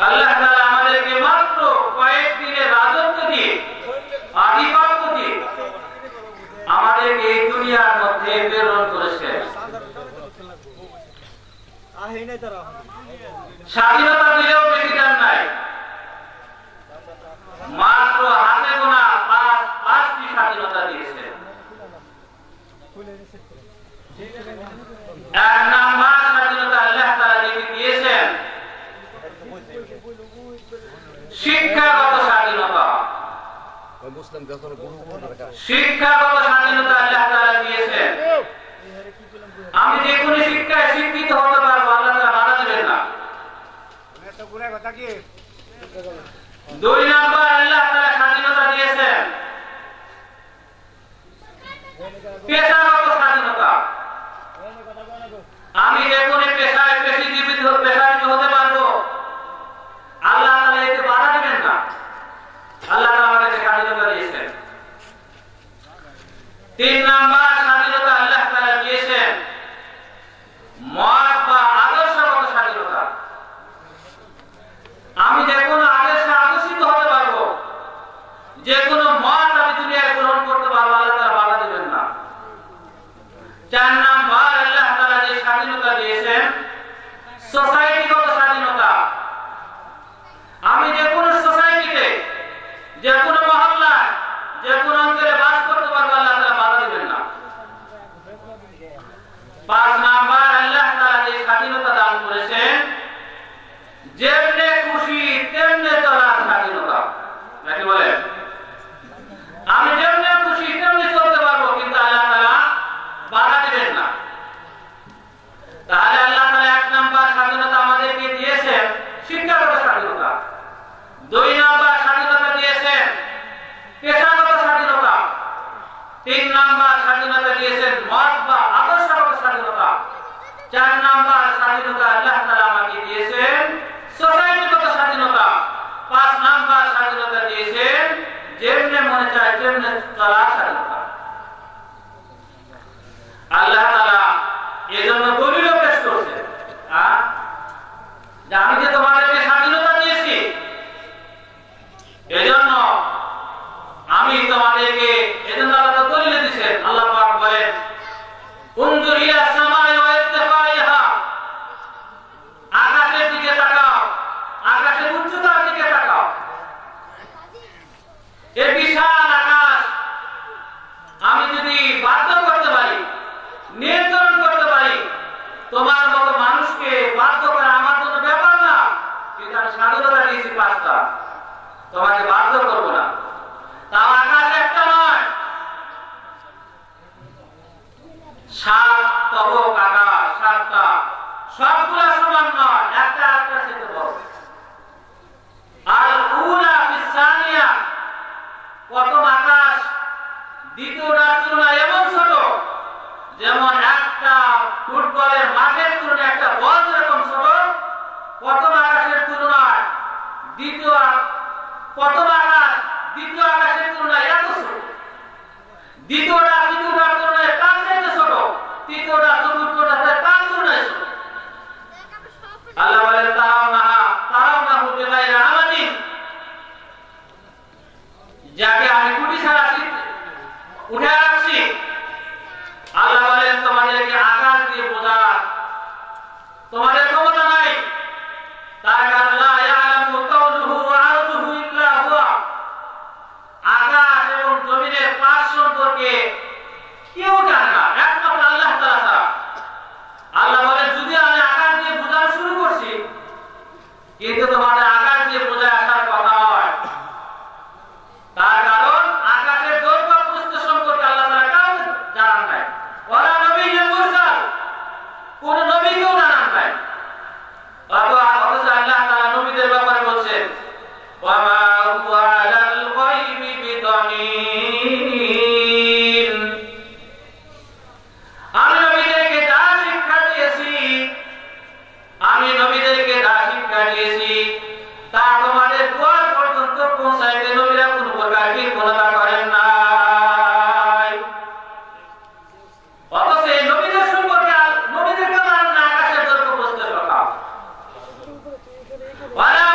আল্লাহ তাআলা আমাদেরকে মাত্র কয়েক দিনের রাজত্ব দিয়ে আধিপত্য দিয়ে আমাদেরকে এই দুনিয়ার মধ্যে প্রেরণ করেছেন। স্বাধীনতা দিলেও বেশি দাম নাই, মাত্র হাতে গোনা পাঁচটি স্বাধীনতা দিয়েছেন। এক নাম্বার স্বাধীনতা আল্লাহ তাআলা যেটি দিয়েছেন শিক্ষাগত স্বাধীনতা। শিক্ষাগত স্বাধীনতা আল্লাহ তাআলা দিয়েছেন। আমি যে কোনো শিক্ষায় শিক্ষিত হতে পারবো, আল্লাহ তাআলা বাধা দেবেন না। দুই নাম্বার আল্লাহ তাআলা স্বাধীনতা দিয়েছেন পেশাগত স্বাধীনতা। আমি যে কোনো পেশায় পেশাজীবী হতে পারবো, আল্লাহ তাআলা এতে বাধা দেবেন না। আল্লাহ তাআলা আমাদেরকে স্বাধীনতা দিয়েছেন। তিন নাম্বার স্বাধীনতা আল্লাহ তাআলা দিয়েছেন মত বা আদর্শগত স্বাধীনতা। আমি যে কোনো আদর্শে আদর্শিত হতে পারবো, যে কোনো মত আমি দুনিয়ায় গ্রহণ করতে পারবো, আল্লাহ তাআলা বাধা দেবেন না। চার নাম্বার আল্লাহ তাআলা যে স্বাধীনতা দিয়েছেন সোসাইটিগত স্বাধীনতা। আমি যে কোনো সোসাইটিতে, যে কোনো মহল্লায়, যে কোনো অঞ্চলে বাস করতে পারবো, আল্লাহ তাআলা বাধা দেবেন না। পাঁচ নাম্বার আল্লাহ তাআলা যে স্বাধীনতা দান করেছেন যেমনে খুশি তেমনে চলার স্বাধীনতা। নাকি বলে আমি যেমনে খুশি তেমনে চলতে পারবো, কিন্তু আল্লাহ তাআলা বাধা দেবেন না। তাহলে আল্লাহ তাআলা এক নাম্বার স্বাধীনতা আমাদেরকে দিয়েছেন শিক্ষাগত স্বাধীনতা। দুই নাম্বার স্বাধীনতা দিয়েছেন পেশাগত স্বাধীনতা। তিন নাম্বার স্বাধীনতা দিয়েছেন মত বা আদর্শগত স্বাধীনতা। চার নাম্বার স্বাধীনতা আল্লাহ তাআলা আমাকে দিয়েছেন সোসাইটিগত স্বাধীনতা। পাঁচ নাম্বার স্বাধীনতা দিয়েছেন যেমনে মনে চায় তেমনে চলার স্বাধীনতা। আল্লাহ তাআলা এজন্য দলিল পেশ করছেন যে আমি যে তোমাদেরকে স্বাধীনতা দিয়েছি, এজন্য আমি তোমাদেরকে, এজন্য আল্লাহ দলিল দিয়েছেন। আল্লাহ পাক বলেন উনজুর ইলা সামাই ওয়া ইরতিফাইহা, আকাশের দিকে তাকাও, আকাশের উচ্চতার দিকে তাকাও। এই বিশাল আকাশ আমি যদি বাধ্য করতে পারি, নিয়ন্ত্রণ করতে পারি, তোমার মতো মানুষকে বাধ্য করা আমার জন্য ব্যাপার না। কিন্তু আমি স্বাধীনতা দিয়েছি পাঁচটা, তোমাকে বাধ্য করবো না। তাও আকাশ একটা নয়, সাত তবক আকাশ, সাতটা, সবগুলা সমান নয়, একটা একটা সাথে বড়। আর উলা বিসানিয়া, প্রথম আকাশ দ্বিতীয়টার তুলনায় এমন ছোট যেমন একটা ফুটবলের মাঠের তুলনায় একটা বল যেরকম ছোট, প্রথম আকাশের তুলনায় প্রথম আকাশ দ্বিতীয় আকাশের তুলনায় এত ছোট, দ্বিতীয়টা তৃতীয়টার তুলনায় তার চাইতে ছোট, তৃতীয়টা চতুর্থটার চাইতে তার তুলনায় ছোট। আল্লাহ বলেন তারাও না বিগাইরি আমাদিন, যাকে আমি কুটি ছাড়া উঠে রাখছি। আল্লাহ বলেন তোমাদেরকে আকাশ দিয়ে বোঝার তোমাদের ক্ষমতা নাই। তার কারণ লা ইয়ালামু কাউলুহু ওয়া আরদুহু ইল্লা হুয়া, আকাশ এবং জমিনের পাশ সম্পর্কে কেউ জানে না, একমাত্র আল্লাহ তাআলা ছাড়া। আল্লাহ বলেন যদি আমি আকাশ দিয়ে বোঝানো শুরু করছি, কিন্তু তোমাদের আকাশ দিয়ে বোঝায় আসার কথা নয়। তার কারণ আকাশের দৈর্ঘ্য প্রস্থ সম্পর্কে আল্লাহ তাআলা কাউকে জানান নাই। ওয়ালা নবিয়্যুন মুরসাল, কোন নবীকেও জানান নাই। অথচ আল্লাহ তাআলা নবীদের ব্যাপারে বলছেন ওয়া মা হুয়া আলাল গায়বি বিদানীন, আমি নবীদেরকে যা শিক্ষা দিয়েছি তা তোমাদের দুয়ার পর্যন্ত পৌঁছাইতে নবীরা কোন প্রকার কৃপণতা করেন নাই। অথচ এই নবীদের সম্পর্কে নবীদেরকে জানেন না আকাশের দৈর্ঘ্য প্রস্থের কথা। ওয়ালা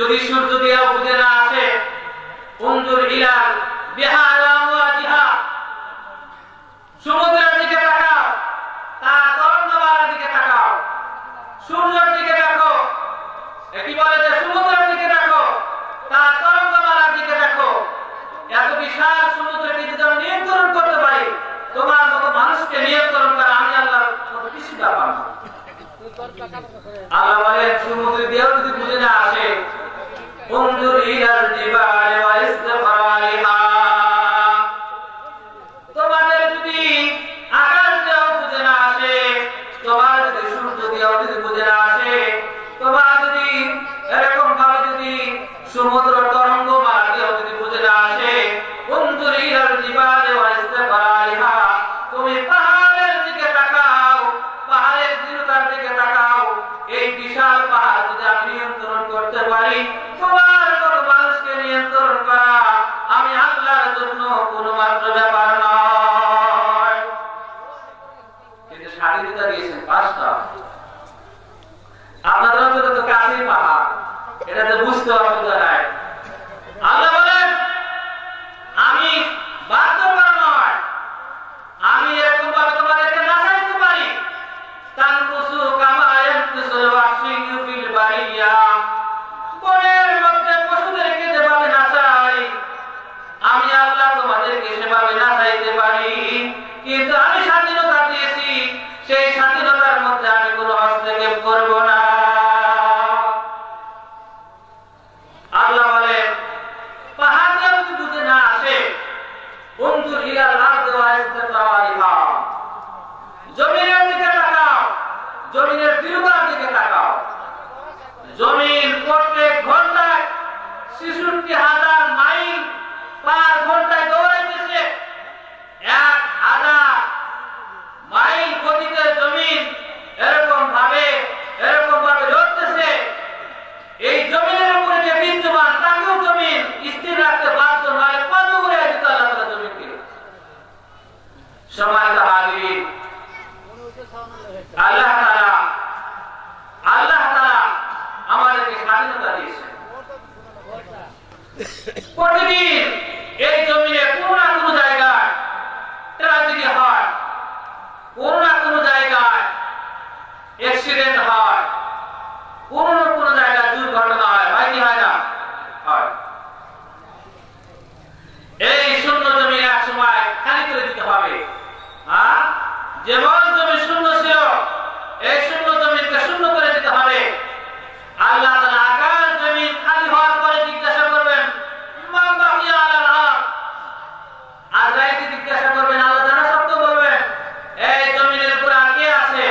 যদি সূর্য দিয়েও বুঝে না আসে, উনজুর ইলাল বিহার আমওয়াজিহা, সমুদ্রের দিকে তাকাও, তার তরঙ্গমালার দিকে তাকাও, সূর্যের দিকে দেখো, কি বলে যে সমুদ্রের দিকে দেখো, তার তরঙ্গমালার দিকে দেখো। এত বিশাল সমুদ্রকে যদি আমি নিয়ন্ত্রণ করতে পারি, তোমার মতো মানুষকে নিয়ন্ত্রণ করা আমি আল্লাহর মতো কিছু ব্যাপার না। আল্লাহ বলেন সমুদ্র দিয়েও যদি বুঝে না আসে, উনজুর ইলাল জিবালি ওয়া ইসতিফারিহা, তোমাদের যদি আকাশ দিয়েও বুঝে না আসে, তোমার যদি সূর্য দিয়েও যদি বুঝে না আসে, তোমার যদি এরকম ভাবে যদি সমুদ্র তরঙ্গমালা দিয়েও যদি বুঝে না আসে, উনজুর ইলাল জিবালি ওয়া ইসতিফারিহা, তুমি পাহাড়ের দিকে তাকাও, পাহাড়ের দৃঢ়তার দিকে তাকাও। এই বিশাল পাহাড় যদি আমি নিয়ন্ত্রণ করতে পারি, তোমার মতো মানুষকে নিয়ন্ত্রণ করা আমি আল্লাহর জন্য কোনো মাত্র ব্যাপার নয়। কিন্তু স্বাধীনতা দিয়েছেন 5টা। আপনাদের অন্তত তো কাছেই পাহাড়, এটা তো বুঝতে অসুবিধা নাই। আল্লাহ বলেন আমি বাধ্য করা নয়, আমি এরকম ভাবে তোমাদেরকে নাচাইতে পারি। তানকুসু কামা ইয়ানকুসুল ওয়াহশিয়্যু ফিল বারিয়া, বনের মধ্যে পশুদেরকে যেভাবে নাচাই, আমি আল্লাহ তোমাদেরকে সেভাবে নাচাইতে পারি। কিন্তু আমি স্বাধীনতা দিয়েছি, সেই স্বাধীনতার মধ্যে আমি কোনো হস্তক্ষেপ করব না। আল্লাহ বলেন পাহাড় যদি বুঝে না আসে, উনজুর ইলাল আরদি ওয়া ইসতিফারিহা, জমিনের দিকে তাকাও, জমিনের দৃঢ়তার দিকে তাকাও। জমিন প্রত্যেক ঘন্টায় ৬৬,০০০ মাইল পার ঘন্টায় দৌড়াইতেছে। ১,০০০ মাইল গতিতে জমিন এরকম ভাবে লড়তেছে। এই জমিনের উপরে যে বিদ্যমান, তাকেও জমিন স্থির রাখতে বাধ্য নয়, কত উড়ে দিতে আল্লাহ তাআলা জমিনকে। সম্মানিত হাজিরিন, আল্লাহ তাআলা আমাদেরকে স্বাধীনতা দিয়েছেন। প্রতিদিন এই জমিনে কোনো না কোনো জায়গায় ট্র্যাজেডি হয়, কোনো না কোনো জায়গায় অ্যাক্সিডেন্ট হয়, কোনো না কোনো জায়গায় দুর্ঘটনা হয়, হয় কি হয় না? হয়। এই শূন্য জমি এক সময় খালি করে দিতে হবে। হ্যাঁ, যেমন জমি শূন্য ছিল, এই শূন্য জমিকে শূন্য করে দিতে হবে। আল্লাহ তাআলা আকাশ জমিন খালি হওয়ার পরে জিজ্ঞাসা করবেন মান বাকিয়া আলাল আরদ, আজরাইলকে জিজ্ঞাসা করবেন, আল্লাহ জানা সত্য বলবেন এই জমিনের উপর আর কে আছে?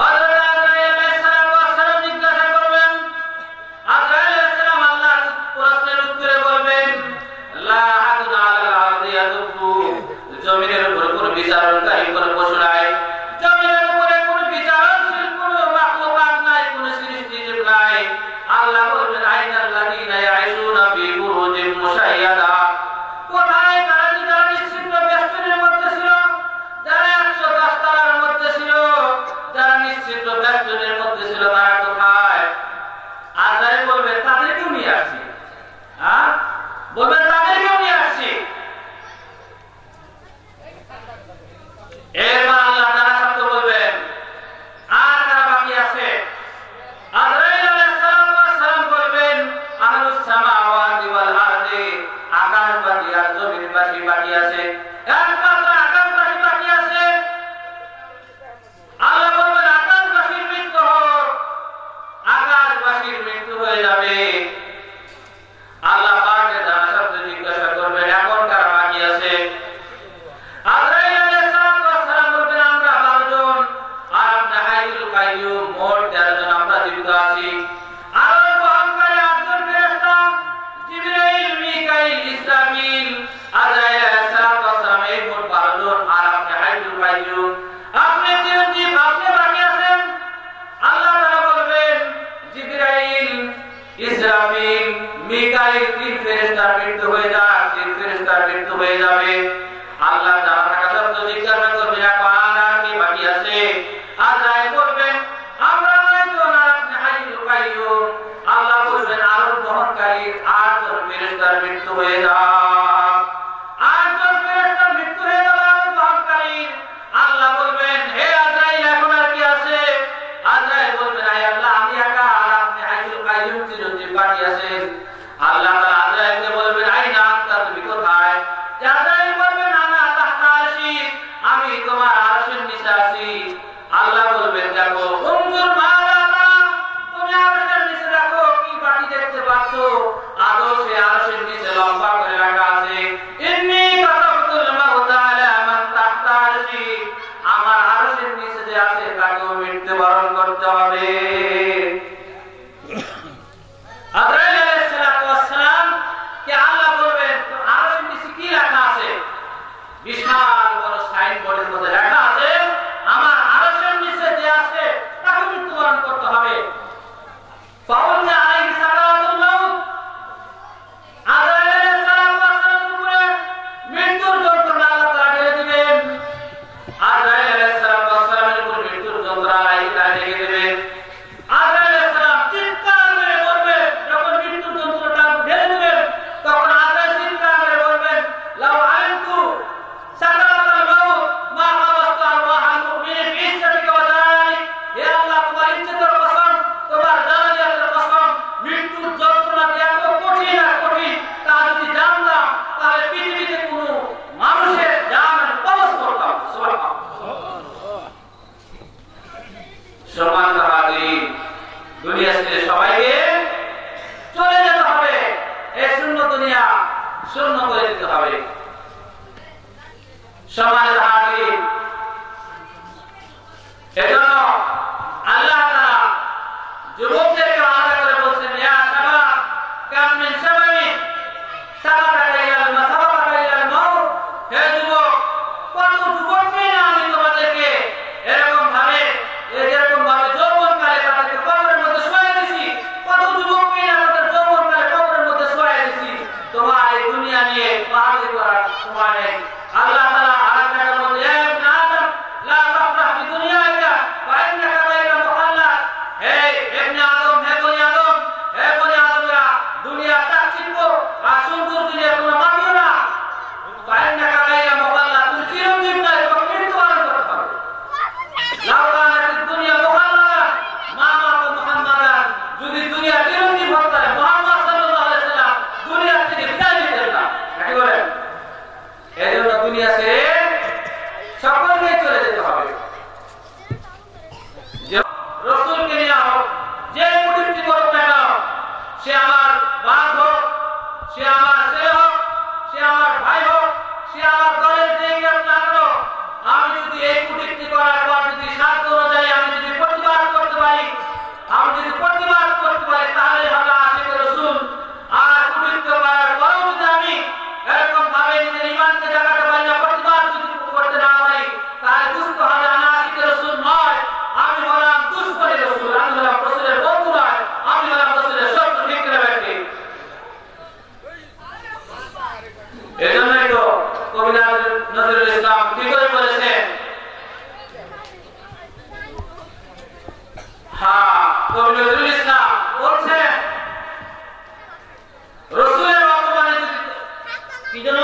হযরত আজরাইল আলাইহিস সালাম জিজ্ঞাসা করবেন, আজরাইল আলাইহিস সালাম আল্লাহর প্রশ্নের উত্তরে বলবেন লা হাদুন আলাল আরদি ইয়াদুকু, জমিনের উপর কোনো বিচারণকারী কোনো পশু নাই, জমিনের উপরে কোনো বিচারণশীল কোনো মাখলুকাত নাই, কোনো সৃষ্টিজীব নাই। আল্লাহ বলবেন আইনাল্লাযীনা ইয়াঈশুনা ফী বুরুজিম মুশাইয়াদা, কোথায় তারা যারা নিশ্চিন্ত বেষ্টনীর মধ্যে ছিল, যারা 110 তলার মধ্যে ছিল, যারা নিশ্চিন্ত বেষ্টনীর মধ্যে ছিল, তারা কোথায়? আল্লাহ বলবেন তাদেরকেও নিয়ে আসছি। হ্যাঁ, বলবেন তাদেরকেও নিয়ে আসছি। এবার আল্লাহ তাআলা শব্দ বলবেন আর কারা বাকি আছে? আজরাইল আলাইহিস সালাম বলবেন আহলুস সামাওয়াতি ওয়াল আরদি, আকাশবাসী আর জমিনবাসী বাকি আছে, একমাত্র আকাশবাসী বাকি আছে। আল্লাহ বলবেন আকাশবাসীর মৃত্যু হোক, আকাশবাসীর মৃত্যু হয়ে যাবে। আল্লাহ পাকের জানা শব্দ জিজ্ঞাসা করবেন এখন কারা বাকি আছে? আজরাইল আলাইহিস সালাম বলবেন আমরা 12 জন, আর আপনি হাইয়ুল কাইয়ুম মোট 13 জন আমরা জীবিত আছি। আর বহনকারী 8 জন ফেরেশতা, জিবরাইল, মিকাইল, ইসরাফিল, আজরাইল আলাইহিস সালাম এই মোট 12 জন, আর আপনি হাইয়ুল কাইয়ুম, আপনি চিরঞ্জীব, আপনি বাকি আছেন। আল্লাহ তাআলা বলবেন জিবরাইল, ইসরাফিল, মিকাইল 3 ফেরেশতার মৃত্যু হয়ে যায়, 3 ফেরেশতার মৃত্যু হয়ে যাবে। আল্লাহ জানা থাকা সত্ত্বেও জিজ্ঞাসা করবেন এখন আর কি বাকি আছে? আজরাইল বলবেন আমরা 9 জন, আর আপনি হাইয়ুল কাইয়ুম, মৃত্যুবরণ করতে হবে। আজরাইল আলাইহিস সালাম কে আল্লাহ বলবেন আরশের নিচে কি লেখা আছে? বিশাল বড় সাইনবোর্ডের মধ্যে লেখা আছে আমার আরশের নিচে যে আছে তাকে মৃত্যুবরণ করতে হবে। ফাউলনা আলাইহি সালাতুল মাউত, আজরাইল আলাইহিস সালামের উপরে মৃত্যুর যন্ত্রণা আল্লাহ তাআলা ঢেলে দিবেন। আজরাইল আলাইহিস সালামের উপরে মৃত্যুর যন্ত্রণা আল্লাহ ঢেলে দিবেন। আজরাইল আলাইহিস সালাম চিৎকার করে বলবেন, যখন মৃত্যুর যন্ত্রণা ঢেলে দিবেন তখন আজরাইল চিৎকার করে বলবেন লাউ আনতু সাকারাতুল মাউত মা আওয়াসতু আরওয়াহাল মুমিনিন ফি ইজ্জাতিকা ওয়া জালালিক। হে আল্লাহ, তোমার ইজ্জতের কসম, তোমার জালালিয়াতের কসম, মৃত্যুর যন্ত্রণা যে এত কঠিন আর কঠিন তা যদি জানতাম তাহলে পৃথিবীতে কোনো মানুষের জান কবজ করতাম। সুবহানাল্লাহ। সম্মানিত হাজিরিন, দুনিয়া ছেড়ে সবাইকে চলে যেতে হবে। এই শূন্য দুনিয়া শূন্য করে দিতে হবে। সম্মানিত হাজিরিন, এজন্য আল্লাহ তাআলা যুবকদেরকে আলাদা করে বলছেন ইয়া শাবাব কাম মিন শাবাবিন সাবাকাকা ইলাল মাসাবাকাকা ইলাল মাউত। হে যুবক, কত যুবক নিয়ে আমি তোমাদেরকে এরকম ভাবে যৌবনকালে তাদেরকে কবরের মধ্যে শোয়াই দিছি, কত যুবক নিয়ে তাদের যৌবনকালে কবরের মধ্যে শোয়াই দিছি। তোমার এই দুনিয়া নিয়ে বাহাদুরি করার সময় নেই। আল্লাহ তাআলা আয়াত এর মধ্যে ইয়া ইবনে আদম লা তাফরাহ বিদুনিয়াকা ফা ইন্নাকা গায়রু মুহাল্লাক। হে ইবনে আদম, হে বনি আদম, হে বনি আদমরা, দুনিয়া তাচ্ছিল্য আর সুন্দর দুনিয়া তোমরা মানিও না। ফা ইন্নাকা গায়রু মুহাল্লাক, তুমি চিরঞ্জীব নয়, তোমাকে মৃত্যুবরণ করতে হবে। লাউ কানাতিদ দুনিয়া মুহাল্লাক মা মাতা মুহাম্মাদান, যদি দুনিয়া চিরঞ্জীব হতো তাহলে মুহাম্মদ সাল্লাল্লাহু আলাইহি ওয়াসাল্লাম দুনিয়া থেকে বিদায় নিতেন না। কি বলেন? এজন্য দুনিয়া ছেড়ে সকলকে চলে যেতে হবে। রাসূলকে নিয়ে হোক, যে কুটিপটি করুক না কেন, সে আমার বাপ হোক, সে আমার ছেলে হোক, সে আমার ভাই হোক, সে আমার দলের যে কেউ না কেন, আমি যদি এই কুটিপটি করার পর যদি সাধ্য অনুযায়ী আমি যদি প্রতিবাদ করতে পারি, তাহলে হবে আশিক রাসূল। আর কুটিপটি করার পরেও যদি আমি এরকম ভাবে নিজের ঈমানকে জাগাতে পারি না, প্রতিবাদ যদি করতে না পারি, তাহলে বুঝতে হবে আমি আশিক রাসূল নয়, আমি হলাম দুশমন রাসূল, আমি হলাম রাসূলের বন্ধু নয়, আমি হলাম রাসূলের শত্রু। ঠিক না ব্যক্তি? এজন্যই তো কবি নজরুল ইসলাম কি করে বলেছেন, কবি নজরুল ইসলাম বলছেন রাসূলের অপমানে কি যেন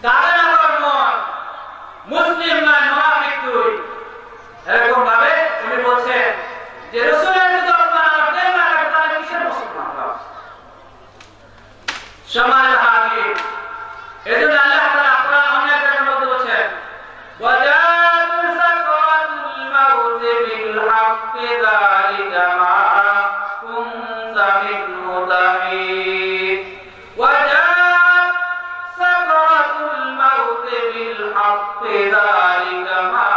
কাঁদে না তোর মন, মুসলিম নয় মুনাফিক তুই। এরকম ভাবে উনি বলছেন যে রাসূলের যদি অপমান আমার দেহ না কাটে তাহলে কিসের মুসলমান হবো? সম্মানিত হাজিরিন, এজন্য আল্লাহ তাআলা কোরআন অনেক জায়গার মধ্যে বলেছেন ওয়াজাতু সাকারাতুল মাউত বিল হাক্কি যালিকা মা কুনতা মিনহু তাহিদ। ওয়াজাত সাকারাতুল মাউত বিল হাক্কি যালিকা মা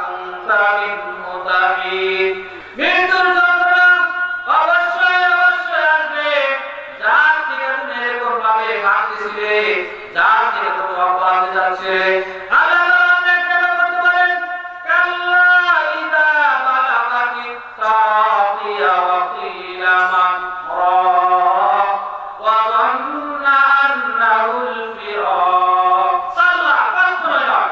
কুনতা মিনহু তাহিদ। মৃত্যুর যন্ত্রণা অবশ্যই আসবে, যার থেকে তুমি এরকম ভাবে ভাবতেছিলে, যার থেকে তুমি অপরাধ যাচ্ছে। আল্লাহ অনেক জায়গা বলতে পারেন কাল্লা ইযা বালাগাতি সারাতিয়া ওয়া কিলা মান রাক ওয়া যান্না আন্নাহুল ফিরাক। সাল্লা কখনো নয়,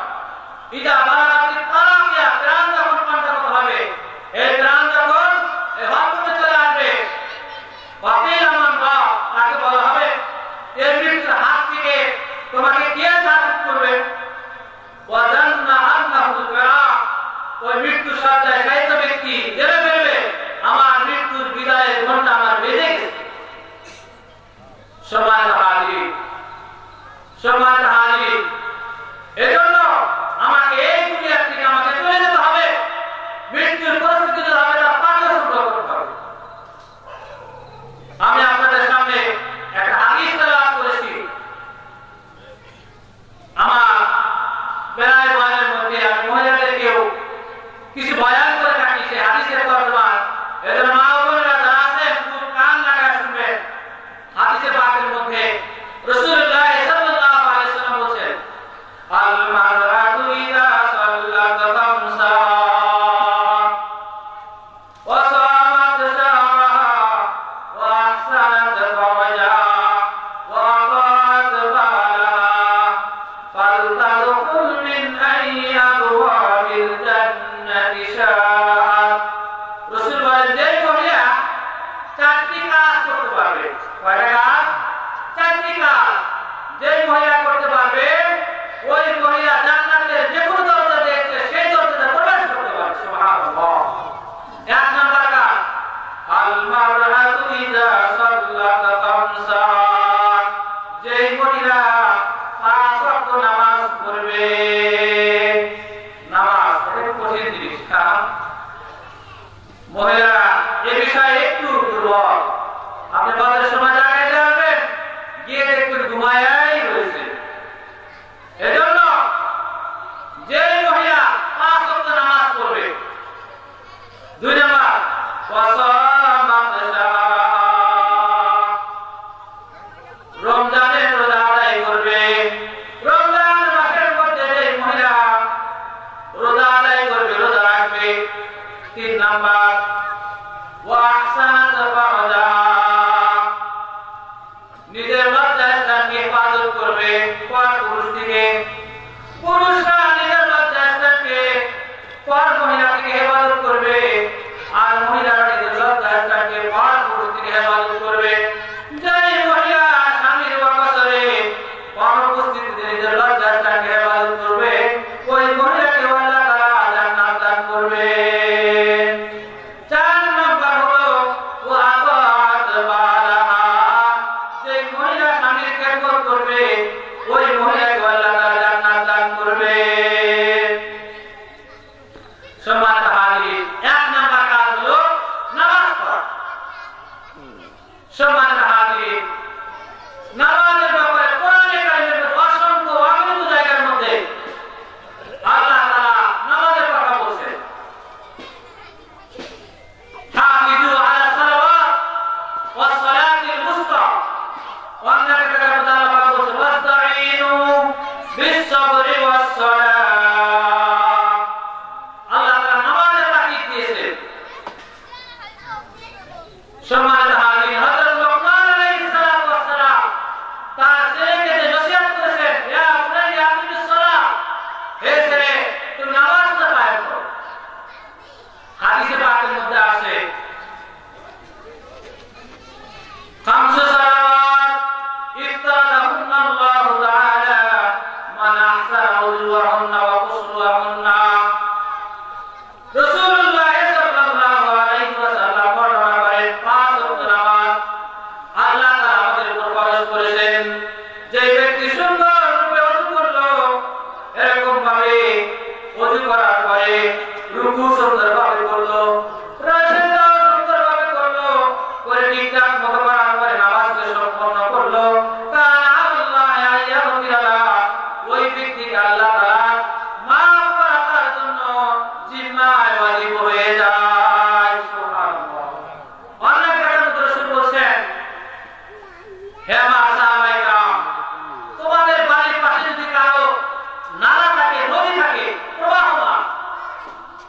ইযা বালাগাতি সারাতিয়া, প্রাণ যখন কণ্ঠগত হবে, এই প্রাণ যখন এই হত্যা চলে আসবে, ওয়া কিলা মান রাক, তাকে বলা হবে এই মৃত্যুর হাত থেকে তোমাকে কে সাহায্য করবে? ওয়া যান্না আন্নাহুল ফিরাক, ওই মৃত্যু শয্যায় শায়িত ব্যক্তি জেনে ফেলবে আমার মৃত্যুর বিদায়ের ঘণ্টা আমার বেজে গেছে। সম্মানিত হাজিরিন, এজন্য আমাকে এই দুনিয়া থেকে আমাকে চলে যেতে হবে। মৃত্যুর পরিস্থিতি যদি হবে তা পাঠ্য সংগ্রহ করতে হবে। আমি আপনাদের সামনে একটা হাদিস তেলাওয়াত করেছি। আমার প্রায় বয়ানের মধ্যে আমি মহিলাদেরকেও কিছু বয়ান করে থাকি, সে মহিলারা এ বিষয়ে একটু দুর্বল। আপনি বাজারের সময় লাগাই যাবেন, গিয়ে দেখবেন ঘুমায়াই রয়েছে। এজন্য যে মহিলা 5 ওয়াক্ত নামাজ পড়বে, 2 নাম্বার রমজানের রোজা আদায় করবে। রমজান মাসের মধ্যে যে মহিলা রোজা আদায় করবে, রোজা রাখবে। 3 নাম্বার নিজের লজ্জাস্থানকে হেফাজত করবে পর পুরুষ থেকে। পুরুষরা নিজের লজ্জাস্থানকে পর মহিলা থেকে হেফাজত করবে, আর মহিলারা নিজের লজ্জাস্থানকে পর পুরুষ থেকে হেফাজত করবে। যে মহিলা স্বামীর অবসরে অনুপস্থিতিতে নিজের লজ্জাস্থানকে হেফাজত করবে, ওই মহিলাকে আল্লাহ তাআলা জান্নাত দান করবে। 4 নাম্বার হলো ওয়াতাত বালাহা, যে মহিলা স্বামীর খেদমত করবে, ওই মহিলাকে আল্লাহ তাআলা জান্নাত দান করবে। সম্মানিত হাজিরিন, 1 নাম্বার কাজ হলো নামাজ পড়া। সম্মানিত হাজিরিন, নামাজের ব্যাপারে কোরআনে কারিমের অসংখ্য অগণিত জায়গার মধ্যে আল্লাহ তাআলা নামাজের কথা বলেছেন। হাফিজু আলা সালাওয়াত ওয়াস সালাতিল মুস্তা, অন্য একটা কথা আল্লাহ বলেছেন ওয়াস্তাঈনু বিস সাবরি ওয়াস সালাহ। আল্লাহ তাআলা নামাজের তাকিদ দিয়েছেন। সম্মানিত হাজিরিন, হযরত লুকমান আলাইহিস সালাতু ওয়াস সালাম তার ছেলেকে যে নসিহত করেছেন, ইয়া বুনাইয়া আকিমিস সালাহ, হে ছেলে তুমি নামাজটা কায়েম করো। হাদিসে পাকের মধ্যে আছে খামসু সালাওয়াত ইফতারাহুন্না আল্লাহু তাআলা মান আহসানা উজুরাহুন্না ওয়া কুসুরাহুন্না। রাসূলুল্লাহ সাল্লাল্লাহু আলাইহি ওয়াসাল্লাম বর্ণনা করেন 5 ওয়াক্ত নামাজ আল্লাহ তাআলা আমাদের উপর ফরজ করেছেন। যে ব্যক্তি সুন্দর রূপে ওযু করলো, এরকম ভাবে ওযু করার পরে রুকু সুন্দরভাবে করলো, সিজদাও সুন্দরভাবে করলো, করে ঠিকঠাক মতো করার পরে নামাজকে সম্পন্ন করলো, কানা আল্লাহ ইয়াগফিরা, ওই ব্যক্তিকে আল্লাহ তাআলা মাফ করার জন্য জিম্মায় ওয়াজিব হয়ে যায়। সুবহানাল্লাহ। অনেক একটা রাসূল বলেন, হে আমার সাহাবায়ে کرام, তোমাদের বাড়ির পাশে যদি কারো নালা থাকে, নদী থাকে, প্রবাহমান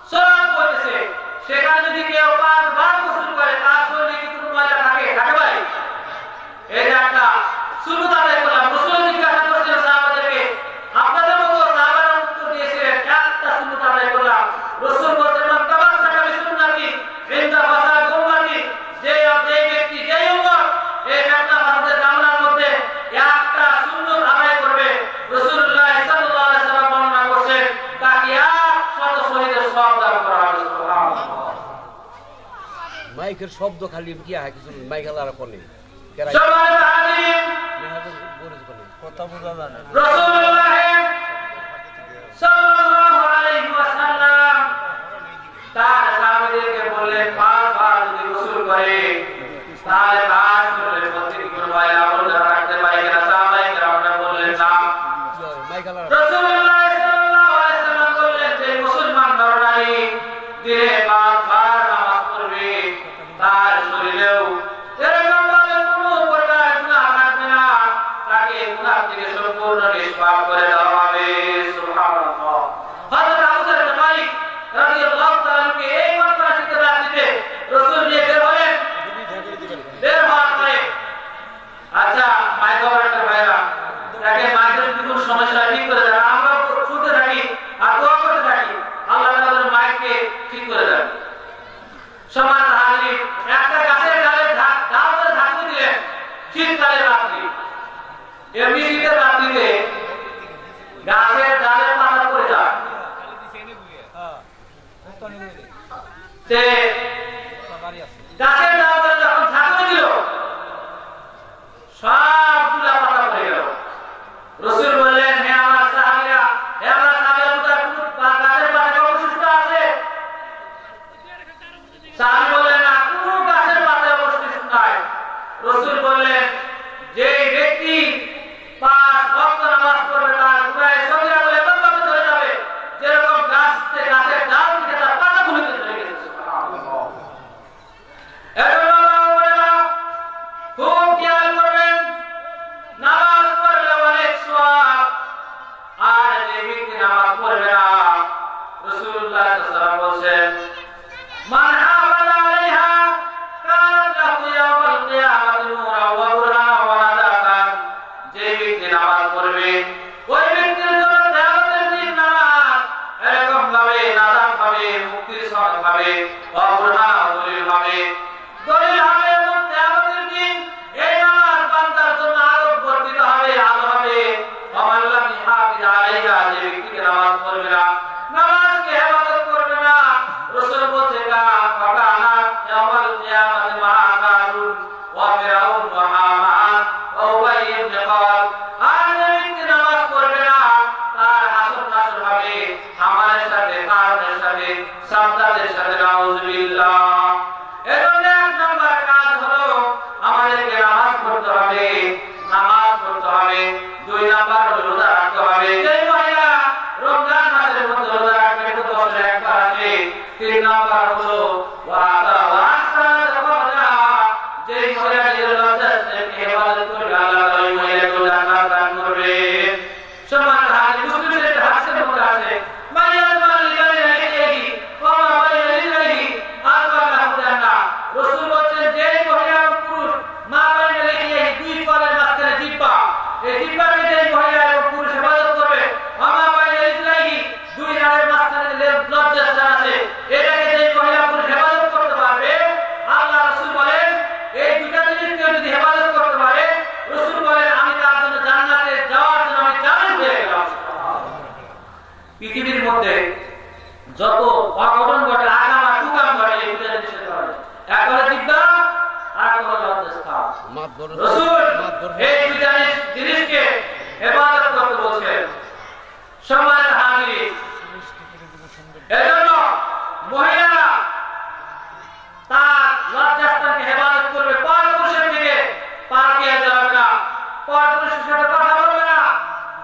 স্রোত বইতেছে, সেখানে যদি কেউ 5 বার গোসল করে, তার শরীরে কি কোনো ময়লা থাকে? থাকে ভাই? এই যে একটা সুন্নাত আদায় করলাম। রাসূল জিজ্ঞাসা করেছিলেন সাহাবাদেরকে, আপনাদের মতো সাহাবারা উত্তর দিয়েছিলেন, একটা সুন্নাত আদায় করলাম। রাসূল বলেছেন, মান তামাসসাকা বিসুন্নতি ইনদা ফাসাদ উম্মতি, যে ব্যক্তি, যে উম্মত এই ফিতনা ফাসাদের জামানার মধ্যে একটা সুন্নাত আদায় করবে, রাসূলুল্লাহ সাল্লাল্লাহু আলাইহি ওয়াসাল্লাম বর্ণনা করেছেন, তাকে 100 শহীদের সওয়াব দান করা হবে। সুবহানাল্লাহ। মাইকের শব্দ খালি কি হয়, কিছু মাইক আলাদা কোনে সম্মানিত হাজিরিন, কথা বোঝা যায় না। রাসূলুল্লাহ সাল্লাল্লাহু আলাইহি ওয়াসাল্লাম তার সাহাবীদেরকে বললেন, 5 বার যদি গোসল করে, তাহলে 5 শরীরের মধ্যে কি কোনো ময়লা আবর্জনা থাকতে পারে কিনা? সাহাবায়ে কেরামরা বললেন না। মাইক আলাদা। রাসূলুল্লাহ সাল্লাল্লাহু আলাইহি ওয়াসাল্লাম বললেন যে মুসলমান নরনারী দিনে 5 বার নামাজ পড়বে, তার শরীরেও এরকম ভাবে কোনো প্রকার গুনাহ থাকবে না, তাকে গুনাহ থেকে সম্পূর্ণ নিষ্পাপ করে দেওয়া হবে। সুবহানাল্লাহ। হযরত আবু যর মালিক রাদিয়াল্লাহু তাআলা কে এই মাত্রা শিক্ষা দিতে রাসূল নিয়ে বের হলেন। বের হওয়ার পরে, আচ্ছা মাইক অপারেটর ভাইরা, তাকে মাইকের কোনো সমস্যা ঠিক করে দেন, আমরা শুনতে থাকি আর দোয়া করতে থাকি, আল্লাহ তাআলা মাইককে ঠিক করে দেন। সম্মানিত হাজিরিন, একটা গাছের ডালে ডাল ধরে ঢাকতে দিলেন, শীতকালের রাত্রি, এমনি শীতের রাত্রিতে গাছের ডালের পাতা পড়ে যায়, গাছের ডাল ধরে যখন ঢাকতে দিল, সবগুলা পাতা পড়ে গেল। রাসূল বললেন, হে আমার সাহাবীরা, হে আমার সাহাবীরা, গাছের পাতা অবশিষ্ট আছে? সাহাবী রাসূল বললেন যে ব্যক্তি 5 ওয়াক্ত নামাজ পড়বে তার গুনাহে সগীরা এমন ভাবে চলে যাবে যেরকম গাছের ডাল থেকে তার পাতাগুলো চলে গেছে। সুবহানাল্লাহ। এজন্য আমরা খুব খেয়াল করবেন, নামাজ পড়লে অনেক সওয়াব, আর যে ব্যক্তি নামাজ পড়বে না রাসূলুল্লাহ সাল্লাল্লাহু আলাইহি ওয়াসাল্লাম বলেন মান হাফাযা আলাইহা কানাত লাহু ইয়াওমাল কিয়ামাতি নূরান ওয়া বুরহানান ওয়া নাজাতান। যে ব্যক্তি নামাজ পড়বে ওই ব্যক্তির জন্য কিয়ামতের দিন নামাজ এরকম ভাবে নাজাত পাবে, মুক্তির সনদ পাবে, ওয়া বুরহানান দলিল পাবে, দলিল হবে, এবং কিয়ামতের দিন এই নামাজ বান্দার জন্য আলো বর্তিত হবে, আলো হবে। ওয়া মান লাম ইহাফিজ আলাইহা, যে ব্যক্তি নামাজ পড়বে না, নামাজকে হেফাজত করবে না, রাসূল বলেছেন ফাকানা ইয়াওমাল কিয়ামাতি মা কারুন ওয়া ফিরাউন ওয়া হামান ওয়া উবাই ইবনে খালদ। আর যে ব্যক্তি নামাজ পড়বে না তার হাসর নাসর হবে হামানের সাথে, কারুনের সাথে, সাদ্দাদের সাথে। নাউযুবিল্লাহ। এজন্য এক নম্বর কাজ হলো আমাদেরকে নামাজ পড়তে হবে, নামাজ পড়তে হবে। 2 নাম্বার হলো রোজা রাখতে হবে। যে মহিলা রমজান মাসের মধ্যে রোজা রাখবে তো বছরে একবার আসে। 3 নাম্বার হলো ওয়াদা ওয়াসাদ ফাদা, যে মহিলা নিজের লজ্জাকে হেফাজত করবে আল্লাহ ওই মহিলাকে জান্নাত দান করবে। সম্মানিত হাজির, মুসলিমের হাদিসের মধ্যে আছে মাইয়াতুল লিলাহি ওয়া মা বাইনা লিলাহি আরবাআহু জান্নাহ। রাসূল বলেন যে মহিলা পুরুষ মা বাইনা লিলাহি 2 কলের মাঝখানে জিহ্বা, এই জিহ্বাকে যে মহিলা এবং পুরুষ হেফাজত করবে, মা বাইনা লিলাহি 2 রানের মাঝখানে লজ্জা স্থান আছে, এটাকে যে মহিলা পুরুষ হেফাজত করতে পারবে, আল্লাহ রাসূল বলেন এই দুটো জিনিস কেউ যদি হেফাজত করতে পারে, রাসূল বলেন আমি তার জন্য জান্নাতে যাওয়ার জন্য আমি জামিন হয়ে গেলাম। পৃথিবীর মধ্যে যত অঘটন ঘটে, আগাম আর টুকাম ঘটে, এই দুটো জিনিসের কারণে, এক হলো জিহ্বা আর এক হলো লজ্জাস্থান। রাসূল এই দুটো জিনিসকে হেফাজত করতে বলেছেন। সম্মানিত হাজির, এজন্য মহিলারা তার লজ্জাস্থানকে হেফাজত করবে, পরপুরুষের দিকে পারকিয়া যাবে না, পরপুরুষের সাথে কথা বলবে না,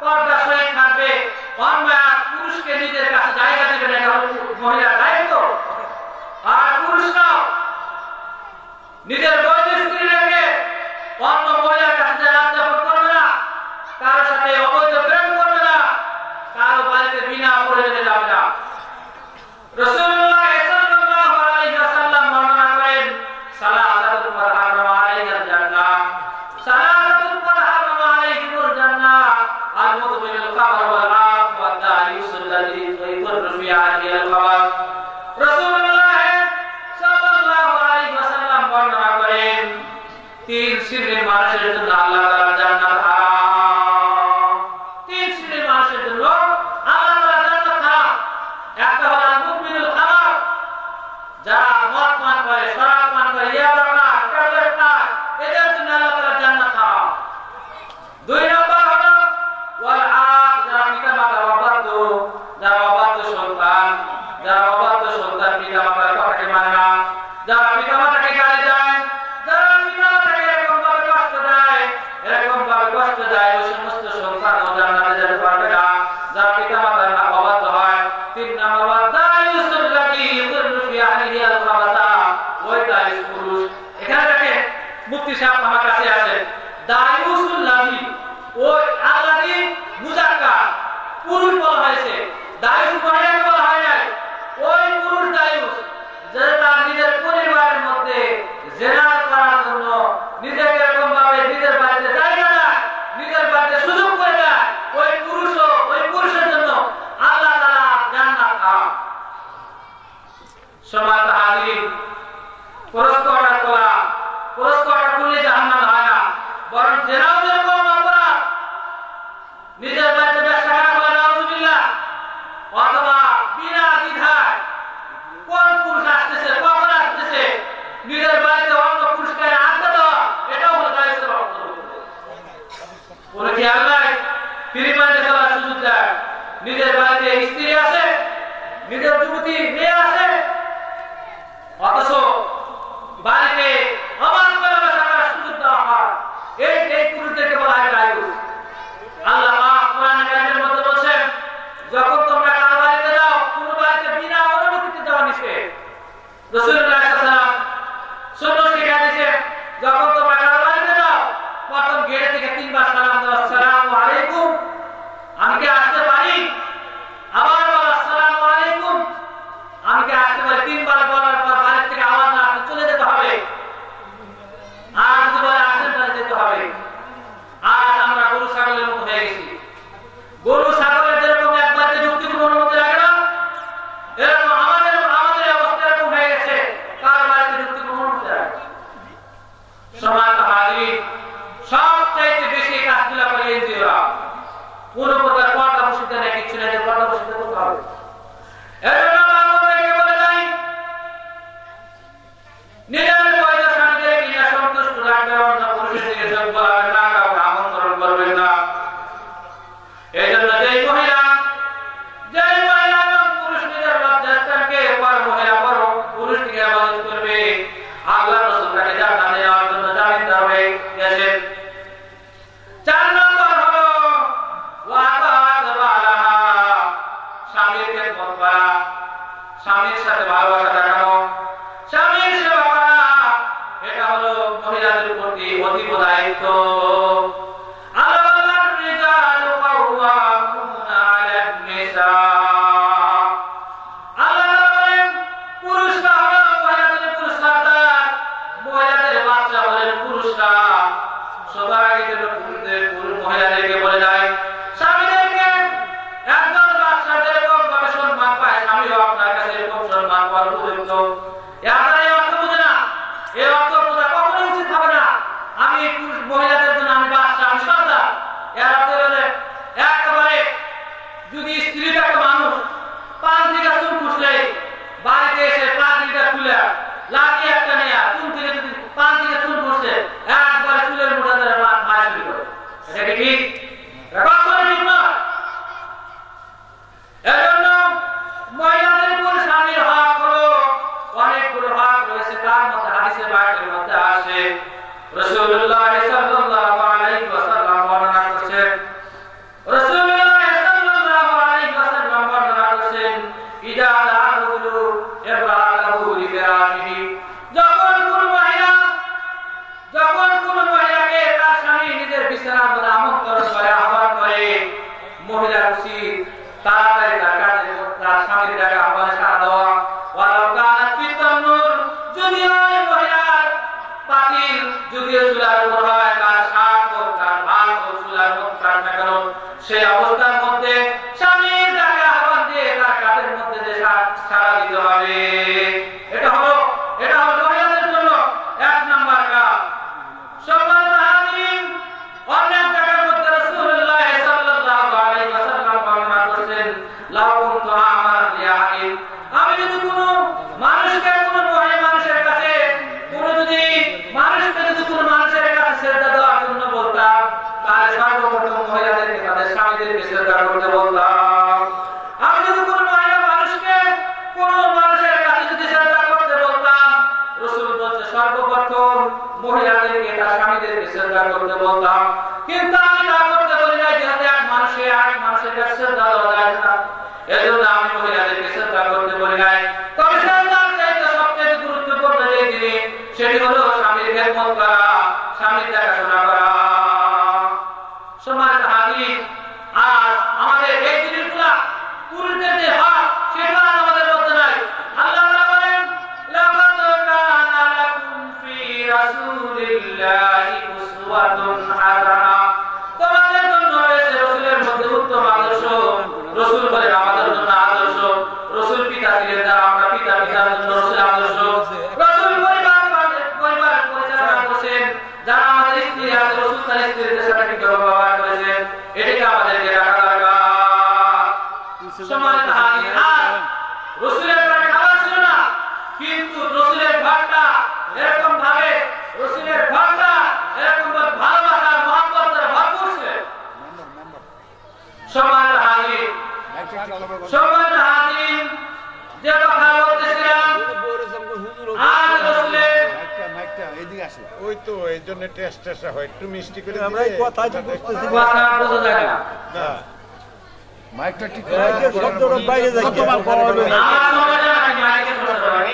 পর্দা সহিত থাকবে, অন্য এক পুরুষকে নিজের কাছে জায়গা দেবে না, এটা হলো মহিলার দায়িত্ব। আর পুরুষরাও নিজের বৈধ স্ত্রী রেখে অন্য মহিলার কাছে রাজযাপন করবে না, কারোর সাথে অবৈধ প্রেম করবে না, কারো বাড়িতে বিনা প্রয়োজনে যাবে না। রাসূলুল্লাহ সাল্লাল্লাহু আলাইহি ওয়াসাল্লাম বর্ণনা করেন সালাসাতুল মান হারামা আলাইহিল জান্নাহ, সালাসাতুল মান হারামা আলাইহিল জান্নাহ আল মুদমিনুল খাবার ওয়াল আফ ওয়াদ দাইউসুল্লাযী ইয়াকুরু ফি আলিল খাবার। রাসূলুল্লাহ সাল্লাল্লাহু আলাইহি ওয়াসাল্লাম বর্ণনা করেন 3 শ্রেণীর মানুষের জন্য আল্লাহ তাআলা জান্নাত হারাম। 3 শ্রেণীর মানুষের জন্য আল্লাহ তাআলা জান্নাত হারাম। একটা হলো মুমিনুল খাবার, যারা মদ পান করে, শরাব পান করে, ইয়াবা খায়, ট্যাবলেট খায়, এদের জন্য আল্লাহ তাআলা জান্নাত হারাম। 2 নম্বর হলো ওয়াল আক, যারা পিতামাতার অবাধ্য, যারা অবাধ্য সন্তান, যারা অবাধ্য সন্তান পিতামাতার কথাকে মানে না, যারা পিতামাতাকে গালি দেয়, যারা পিতামাতাকে এরকম ভাবে কষ্ট দেয়, ওই সমস্ত সন্তান জান্নাতে যেতে পারবে না, যারা পিতামাতার অবাধ্য হয়। 3 নম্বর ওয়াদ দাইউসুল্লাযী ইয়াকুরু ফি আলিহিল খাবাসা, ওই দাইউস পুরুষ। এখানে দেখেন মুফতি সাহেব আমার কাছে আছে, দাইউসুল্লাযী ওই আল্লাযী মুযাক্কার পুরুষ বলা হয়েছে, দাইউস মহিলাকে বলা হয় নাই। ওই পুরুষ দাইউস যে তার নিজের পরিবারের মধ্যে জিনা করার জন্য নিজেকে এরকম ভাবে নিজের বাড়িতে জায়গা দেয়, নিজের বাড়িতে সুযোগ করে দেয়, ওই পুরুষের জন্য আল্লাহ তাআলা জান্নাত হারাম। সম্মানিত হাজির, পুরস্কারটা করলে জাহান্নাম হয় না, বরং জিনাও যেরকম অপরাধ, নিজের বাড়িতে ব্যবসা করা, নাউযুবিল্লাহ, অথবা বিনা দ্বিধায় কোন পুরুষ আসতেছে, কখন আসতেছে, নিজের বাড়িতে অন্য পুরুষকে আনতে দেওয়া, এটাও হলো দায়িত্ব। কোনো খেয়াল নাই, ফিরিমান্ডে চলার সুযোগ দেয়, নিজের বাড়িতে স্ত্রী আছে, নিজের যুবতী মেয়ে আছে, অথচ বাড়িতে অবাধ মেলামেশা করার সুযোগ দেওয়া রাসূলুল্লাহ সাল্লাল্লাহু আলাইহি ওয়াসাল্লাম সুন্নাহ শিখিয়ে দিয়েছে, যখন তোমরা কারো বাড়িতে যাও প্রথম গেট থেকে তিনবার সালাম দাও, আসসালামু আলাইকুম, আমি কি আসতে পারি? আবার বলো আসসালামু আলাইকুম, আমি কি আসতে পারি? তিনবার বলার পর বাড়ি থেকে আওয়াজ না আসলে চলে যেতে হবে, আর যদি বলে আসেন তাহলে যেতে হবে। আজ আমরা গরু ছাগলের মতো হয়ে গেছি। গরু ছাগলের যেরকম একবারকে যুক্তিপূর্ণ অনুমতি লাগে না, এরকম আমাদের অবস্থা এরকম হয়ে গেছে, কারো বাড়িতে যুক্তিপূর্ণ অনুমতি লাগে। সমাজ হাজির সবচাইতে বেশি কাজগুলো করে এনজিওরা, কোন প্রকার পর্দা বসিতে নেই, কিছু নেই, পর্দা বসিতে করতে হবে। এজন্য আমাদেরকে বলে যাই, নিজের পয়সা স্বামীদের কিনা সন্তুষ্ট রাখবেন, অন্য পুরুষের দিকে চোখ বলাবেন না, কাউকে আমন্ত্রণ করবেন না। এই জন্য যেই মহিলা এবং পুরুষ নিজের লজ্জাস্থানকে পর মহিলা পর পুরুষকে আবাদত করবে, আল্লাহ রাসূল তাকে জান্নাতে যাওয়ার জন্য জামিনদার হয়ে গেছেন। 4 নম্বর হলো ওয়াতাত বালাহা, স্বামীর খেদমত করা, স্বামীর সাথে ভালোবাসা দেখানো, স্বামীর সেবা করা, এটা হলো মহিলাদের প্রতি অতীব দায়িত্ব। মহিলাদেরকে বলে যায়, স্বামীদেরকে একজন বাচ্চা যেরকম ভাবে সম্মান পায়, স্বামীও আপনার কাছে এরকম সম্মান পাওয়ার উপযুক্ত। আপনারা এই অর্থ বুঝে না, এই অর্থ বোঝা কখনোই উচিত হবে না আমি মহিলাদের জন্য আমি বাচ্চা, আমি সন্তান। এর অর্থ হলে একেবারে যদি স্ত্রীটাকে মানুষ পান থেকে চুল খুঁজলে বাড়িতে এসে পাঁচিলটা খুলে লাঠি একটা নেয়া চুল থেকে যদি পান থেকে চুল খুঁজছে একবারে চুলের মোটা ধরে মারা শুরু করে, এটা কি ঠিক? কখনো ঠিক নয়। এজন্য মহিলাদের উপর স্বামীর হক হলো অনেকগুলো হক রয়েছে, তার মধ্যে হাদিসে পাকের মধ্যে আসে রাসূলুল্লাহ সাল্লাল্লাহু আলাইহি ওয়াসাল্লাম বর্ণনা করেছেন, রাসূলুল্লাহ সাল্লাল্লাহু আলাইহি ওয়াসাল্লাম বর্ণনা করেছেন, ইদা দাআলু ইবরাতাহু লিফিরাশিহি, যখন কোন মহিলাকে তার স্বামী নিজের বিছানার মধ্যে আমন্ত্রণ করে, আহ্বান করে, মহিলার উচিত তাড়াতাড়ি তার স্বামীর ডাকে আহ্বানে সাড়া দেওয়া। ওয়ালাউ কানাত ফিতান্নুর, যদিও ওই মহিলার পাতিল যদিও চুলার উপর হয়, তার শাক ও তার ভাত ও চুলার মধ্যে থাক না কেন, সেই অবস্থার মধ্যে স্বামীর ডাকে আহ্বান দিয়ে তার কাজের মধ্যে যে সাড়া দিতে হবে। এটা হলো মহিলাদের জন্য 1 নম্বর কাজ। সম্মানিত হাজিরিন, অনেক জায়গার মধ্যে রাসূলুল্লাহ সাল্লাল্লাহু আলাইহি ওয়াসাল্লাম বর্ণনা করেছেন, লাউ কুনতু আমার লিয়াহিন, আমি যদি কোনো মানুষকে কোনো মানুষের কাছে কোনো মানুষের কাছে শ্রদ্ধা দেওয়ার জন্য বলতাম, তাহলে সর্বপ্রথম মহিলাদেরকে তাদের স্বামীদেরকে শ্রদ্ধা করতে বলতাম। আমি যদি কোনো মানুষকে কোনো মানুষের কাছে যদি শ্রদ্ধা করতে বলতাম, রাসূল বলছে সর্বপ্রথম মহিলাদেরকে তার স্বামীদেরকে শ্রদ্ধা করতে বলতাম। কিন্তু আমি তা করতে বলি নাই, যেহেতু এক মানুষের কাছে শ্রদ্ধা দেওয়া যায় না, এজন্য আমি মহিলাদেরকে শ্রদ্ধা করতে বলি নাই। তবে শ্রদ্ধার চাইতে সবচেয়ে গুরুত্বপূর্ণ যে জিনিস, সেটি হলো স্বামীর খেদমত করা, স্বামীর দেখাশোনা করা। সম্মানিত হাজির, আজ আমাদের এই জিনিসগুলা পুরুষদের যে হক, সেটা আমাদের মধ্যে নাই। আল্লাহ তাআলা বলেন, লাকাদ কানা লাকুম ফি রাসূলিল্লাহি উসওয়াতুন হাসানাহ, তোমাদের জন্য রয়েছে রাসূলের মধ্যে উত্তম আদর্শ। রাসূল বলেন আমাদের জন্য আদর্শ, রাসূল পিতা ছিলেন, যারা আমরা পিতার জন্য রাসূল আদর্শ। রাসূল পরিবার পরিচালনা করেছেন, যারা আমাদের স্ত্রী আছে, রাসূল তার স্ত্রীদের সাথে কিভাবে ব্যবহার করেছেন, এটাকে আমাদেরকে রাখা দরকার। সম্মানিত হাজির, রাসূলের ঘরে খাবার ছিল না, কিন্তু রাসূলের ঘরটা এরকম ভাবে ভালোবাসার মহব্বতের ভরপুর ছিল। সম্মানিত হাজির, যে কথা বলতেছিলাম, আজ রাসূলের এদিকে আসে, ওই তো এই জন্য টেস্ট হয়, একটু মিষ্টি করে আমরা এই কথাই তো বুঝতেছি কথা বোঝা যায় না। মাইকটা ঠিক শব্দটা বাইরে যাচ্ছে। আমার মনে হয় মাইকে সমস্যা হয়।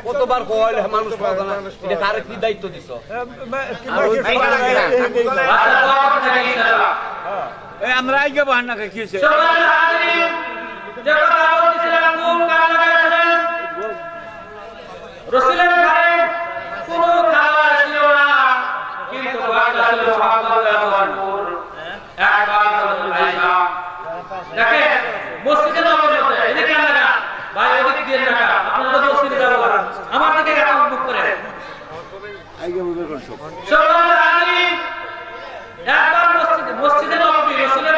কতবার কইলে মানুষ পাওয়া না এটা কার কি দায়িত্ব দিছো আমরা আগে বাহানা খেয়েছি যে কথা বলছিলাম কোন কান লাগাইছিলেন রাসূলের ঘরে কোনো খাবার ছিল না কিন্তু বাচ্চা ছিল সাহাবায়ে ভরপুর একবার রাসূল আয়েশা দেখে মসজিদে নববীতে এদিকে লাগা ভাই ওদিক দিয়ে লাগা আপনারা তো মসজিদে যাবো আমার দিকে একটা মুখ করে আগে বুঝে করছো সুবহানাল্লাহ আলামিন একবার মসজিদে নববী রাসূলের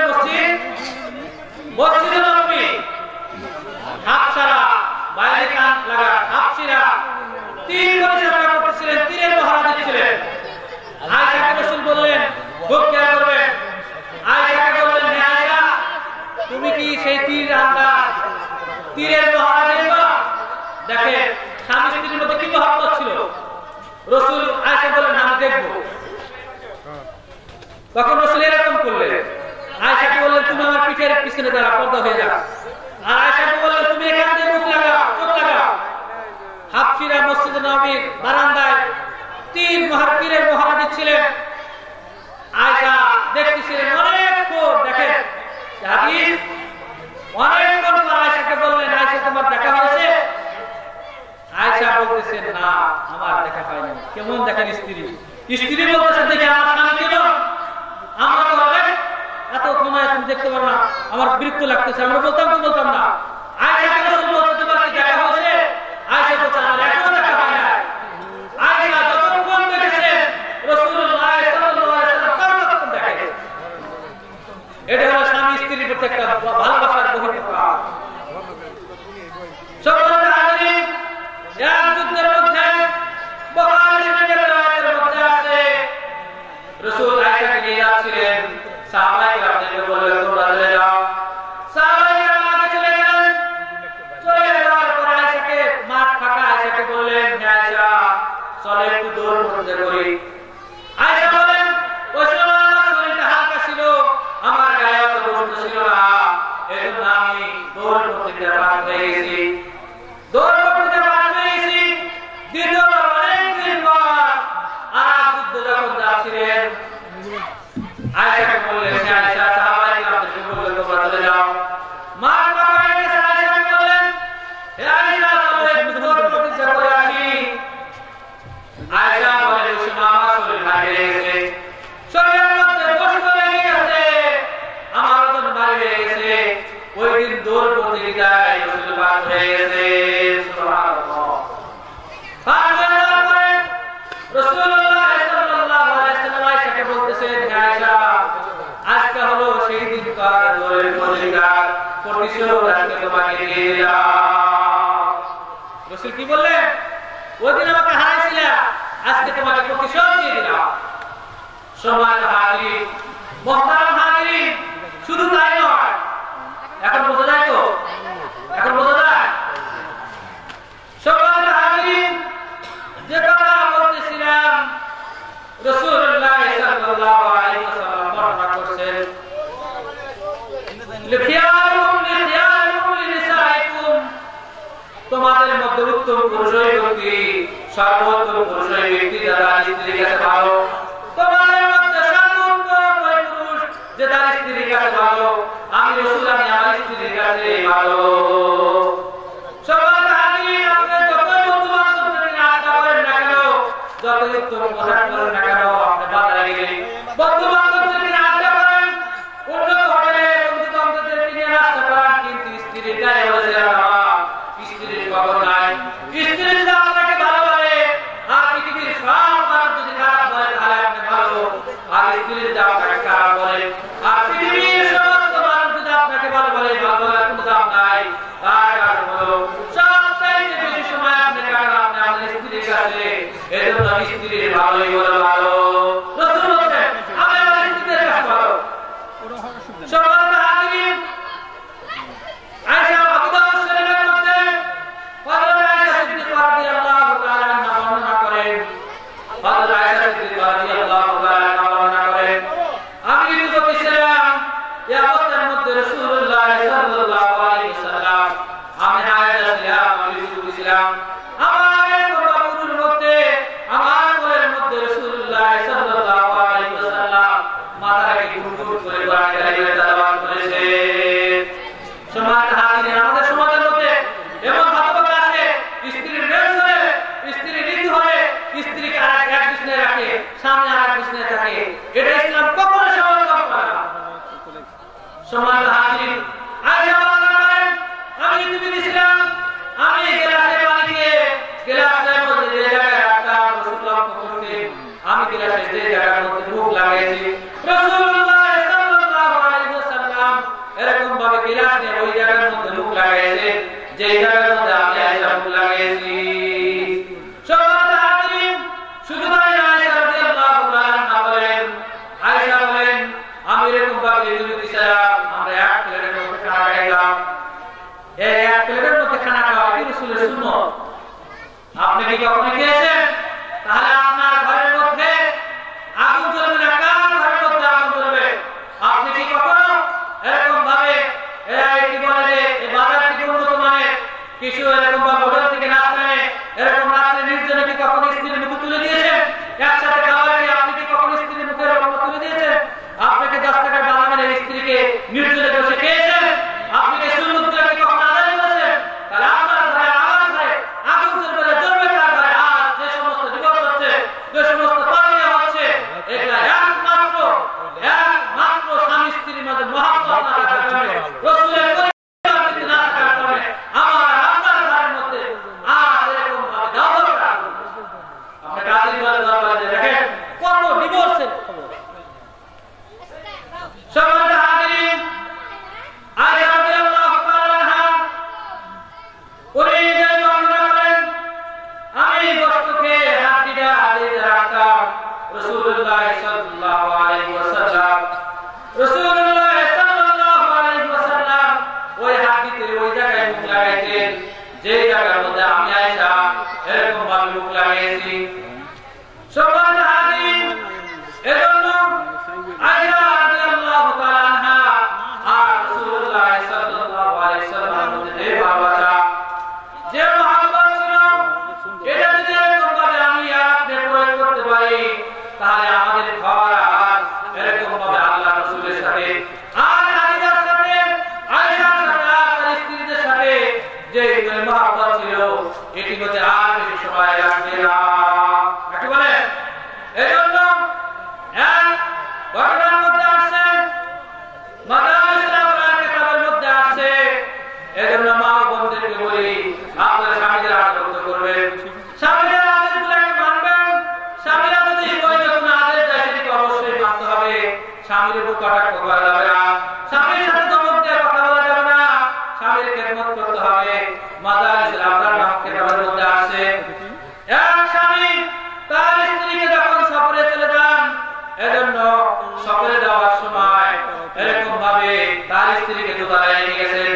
মসজিদে নববী হাফসারা বাইরে কান লাগা হাফসিরা তীর পরিচালনা করতেছিলেন তীরের পহরা দিচ্ছিলেন আয়েশাকে রাসূল বললেন খুব খেয়াল করবেন আয়েশাকে বললেন হে আয়েশা তুমি কি সেই তীর তীরের পহরা দিবা দেখে স্বামী স্ত্রীর মধ্যে কি মহব্বত ছিল রাসূল আয়েশা বললেন আমি দেখব তখন রাসূল এরকম করলেন আয়েশাকে বললেন তুমি আমার পিঠের পিছনে দাঁড়া পর্দা হয়ে যাও আর আয়েশাকে বললেন তুমি এখান থেকে মুখ লাগাও চোখ লাগাও হাফসিরা মসজিদে নববীর বারান্দায় তীরের মহড়া দিচ্ছিলেন আয়েশা দেখতেছিলেন অনেকক্ষণ দেখেন হাদিস অনেকক্ষণ পর আয়েশাকে বললেন আয়েশা তোমার দেখা হয়েছে আয়েশা বলতেছেন না আমার দেখা হয়নি কেমন দেখেন স্ত্রী বলতেছেন দেখে আমার স্বামী কেমন আমরা তো এত সময় তুমি দেখতে পারো না আমার বিরক্ত লাগতেছে আমরা বলতাম না আয়েশা রাসূল বলতে তোমার কি দেখা হয়েছে আয়েশা বলতে আমার এখনো দেখা হয় না আয়েশা যতক্ষণ দেখেছে রাসূলুল্লাহ সাল্লাল্লাহু আলাইহি ওয়াসাল্লাম ততক্ষণ দেখে এটা হলো স্বামী স্ত্রীর প্রতি একটা ভালোবাসার বহিঃপ্রকাশ সুবহানাল্লাহ আলামিন এক যুদ্ধের মধ্যে বুখারী শরীফের রাওয়ায়াতের মধ্যে আছে রাসূল আয়েশাকে নিয়ে যাচ্ছিলেন সাহাবায়ে কেরামকে বললেন তোমরা চলে যাও সাহাবায়ে কেরাম আগে চলে গেলেন চলে যাওয়ার পর আয়েশাকে মাঠ ফাঁকা আয়েশাকে বললেন হে আয়েশা চলে একটু দৌড় করতে করি আয়েশা বলেন ওই সময় আমার শরীরটা হালকা ছিল আমার গায়ে অত গোশত ছিল না এজন্য আমি দৌড় করতে বাধ্য হয়ে গেছি দ্বিতীয়বার অনেকদিন পর আর যুদ্ধ যখন যাচ্ছিলেন আয়েশাকে বললেন হে আয়েশা সাহাবায়ে কেরামকে বললেন তোমরা চলে যাও মা বাবা এসে আয়েশাকে বললেন হে আয়েশা চলো একটু দৌড় প্রতিষ্ঠা করে আসি আয়েশা বলে ওই সময় আমার শরীর ভারী হয়ে গেছে শরীরের মধ্যে গোশত লেগে গেছে আমার ওজন ভারী হয়ে গেছে ওই দিন দৌড় প্রতিযোগিতায় রাসূল পাক হয়ে গেছে সুবহানাল্লাহ রাসূলুল্লাহ সাল্লাল্লাহু আলাইহি ওয়াসাল্লাম আয়েশাকে বলতেছেন হে আয়েশা আজকে হলো সেই দিনকার দৌড়ের প্রতিযোগিতা প্রতিশোধ আজকে তোমাকে দিয়ে দিলাম রাসূল কি বললেন ওই দিন আমাকে হারাইছিলে আজকে তোমাকে প্রতিশোধ দিয়ে দিলাম সম্মানিত হাজির মুহতারাম হাজির শুধু তাই নয় এখন বোঝা যায় তো এখন বোঝা যায় সম্মানিত হাজির যে কথা বলতেছিলাম রাসূলুল্লাহ সাল্লাল্লাহু আলাইহি ওয়াসাল্লাম বর্ণনা করেছেন লিখিয়ারুম লিনিসাইকুম তোমাদের মধ্যে উত্তম পুরুষ ওই ব্যক্তি সর্বোত্তম পুরুষ ওই ব্যক্তি যারা স্ত্রীর কাছে ভালো তোমাদের মধ্যে সর্বোত্তম ওই পুরুষ যে তার স্ত্রীর কাছে ভালো আমি রাসূল আমি আমার স্ত্রীর কাছে ভালো সবার হাজির আপনি যত বন্ধু-বান্ধবদের নিয়ে আড্ডা করেন না কেন যত উত্তম পোশাক পরেন না কেন আপনি বাজারে গেলে বন্ধু-বান্ধবদের নিয়ে আড্ডা করেন উন্নত হোটেলে বন্ধু-বান্ধবদের নিয়ে নাস্তা করেন কিন্তু স্ত্রীর গায়ে বসে স্ত্রীর খবর নাই স্ত্রী যদি আপনাকে ভালো বলে আর পৃথিবীর সব মানুষ যদি খারাপ বলে তাহলে আপনি ভালো আর স্ত্রী যদি আপনাকে খারাপ বলে আর পৃথিবীর সমস্ত মানুষ যদি আপনাকে ভালো বলে ভালো বলার কোনো দাম নাই তার কারণ হলো সবচাইতে বেশি সময় আপনি কাটান আপনি আপনার স্ত্রীর কাছে এজন্য স্ত্রীর ভালোই বলে ভালো রাসূল বলেন আমি আমার স্ত্রীর কাছে ভালো সম্মানিত হাজির আয়েশা আবু দাউদ শরীফের মধ্যে হযরত আয়েশা সিদ্দিকা রাদিয়াল্লাহু তাআলা আনহা বর্ণনা করেন হযরত আয়েশা সিদ্দিকা রাদিয়াল্লাহু তাআলা আনহা বর্ণনা করেন আমি যুবক ছিলাম এই অবস্থার মধ্যে রাসূলুল্লাহ সাল্লাল্লাহু আলাইহি ওয়াসাল্লাম আমি হায়াত ছিলাম আমি যুবক ছিলাম আমার যে জায়গার মধ্যে আমি আয়েশা মুখ লাগিয়েছি। সম্মানিত হাজিরিন, শুধু তাই না, আয়েশা রাদিয়াল্লাহু তাআলা বলেন, আয়েশা বলেন, আমি এরকম ভাবে যদি ছিলাম, আমরা এক প্লেটের মধ্যে খানা খাইলাম। এই এক প্লেটের মধ্যে খানা খাওয়া কি রাসূলের সুন্নাত? আপনি কি কখনো খেয়েছেন? তাহলে আপনার ঘরের মধ্যে আগুন জ্বলবে না, কার ঘরের মধ্যে আগুন জ্বলবে? আপনি কি কখনো এরকম ভাবে কি বলে যে এই বাজার থেকে উন্নত মানের কিছু এরকম ভাবে হোটেল থেকে নাস্তা এরকম রাত্রে নির্জনে কি কখনো স্ত্রীর মুখে তুলে দিয়েছেন? একসাথে খাওয়া কি আপনি কি কখনো স্ত্রীর মুখে এরকম তুলে দিয়েছেন? আপনি কি 10 টাকার বাদামের স্ত্রীকে নির্জনে বসে খেয়েছেন? আপনি কি সুন্নতকে কখনো আদায় করেছেন? তাহলে আপনার ঘরে আমার ঘরে আগুন জ্বলবে না, জ্বলবে কার ঘরে? আজ যে সমস্ত ডিভোর্স হচ্ছে, যে সমস্ত পালিয়ে হচ্ছে, এগুলা একমাত্র স্বামী স্ত্রীর মধ্যে মহব্বত না থাকার কারণে, রাসূলের পরিচয় না থাকার কারণে আমার আপনার ঘরের মধ্যে আজ এরকম ভাবে দাওয়াত করা। আপনি কাজী দরবারে দেখেন কত ডিভোর্সের খবর। সম্মানিত হাজিরিন, আয়েশা রাদিয়াল্লাহু তাআলা আনহা উনি যে বর্ণনা করেন, আমি গোশতকে হাড্ডিটা হাড়িতে রাখতাম, রাসূলুল্লাহ সাল্লাল্লাহু আলাইহি ওয়াসাল্লাম ওই হাড্ডিতে ওই জায়গায় মুখ লাগাইতেন যে জায়গার মধ্যে আমি আয়েশা এরকম ভাবে মুখ লাগাইছি। সম্মানিত হাজিরিন, এজন্য আয়েশা রাদিয়াল্লাহু তাআলা আনহা আর রাসূলুল্লাহ সাল্লাল্লাহু আলাইহি ওয়াসাল্লামের মধ্যে যে ভালোবাসা, যে মহব্বত ছিল, এটা যদি এরকম ভাবে আমি আপনি প্রয়োগ করতে পারি, তাহলে আমাদের ঘর আর এরকম ভাবে আল্লাহ রাসূলের সাথে আর খাদিজার সাথে, আয়েশার সাথে, আর স্ত্রীদের সাথে যে মহব্বত ছিল, এটি হতে আর বেশি সময় লাগবে না। কি বলে? এজন্য এক ঘটনার মধ্যে আসছে, মাদারিস ইসলামের কিতাবের মধ্যে আসছে, এজন্য মা বোনদেরকে বলি, আপনারা স্বামীদের আদর করবেন, স্বামীদের আদেশগুলোকে মানবেন। স্বামীরা যদি বৈধ কোনো আদেশ দেয় সেটিকে অবশ্যই মানতে হবে। স্বামীর উপর কটাক্ষ করা যাবে না, স্বামীর সাথে ধমক দিয়ে কথা বলা যাবে না, স্বামীর খেদমত করতে হবে। মাদারিস ইসলামের কিতাবের মধ্যে আসছে, এক স্বামী তার স্ত্রীকে যখন সফরে চলে যান, এজন্য সফরে যাওয়ার সময় এরকম ভাবে তার স্ত্রীকে দোতলায় নিয়ে গেছেন,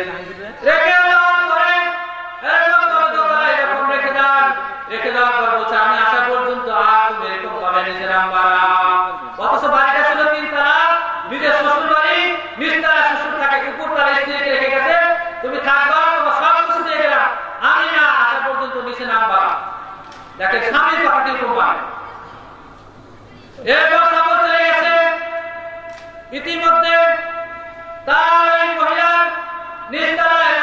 রেখে যাওয়ার পরে এরকম ভাবে দোতলায় যখন রেখে যান, রেখে যাওয়ার পর বলছে, আমি আসা পর্যন্ত আর তুমি এরকম ভাবে নিচে নামবা না। অথচ বাড়িটা ছিল 3 তলা, নিজের শ্বশুর বাড়ি, নিচতলা শ্বশুর থাকে, উপর তলা স্ত্রীকে রেখে গেছে, তুমি থাকবা, তোমার সব কিছু দিয়ে গেলাম, আমি না আসা পর্যন্ত নিচে নামবা। দেখেন স্বামীর কথা কিরকম মানে। এরপর সফর চলে গেছে, ইতিমধ্যে তার ওই মহিলার নিচতলায়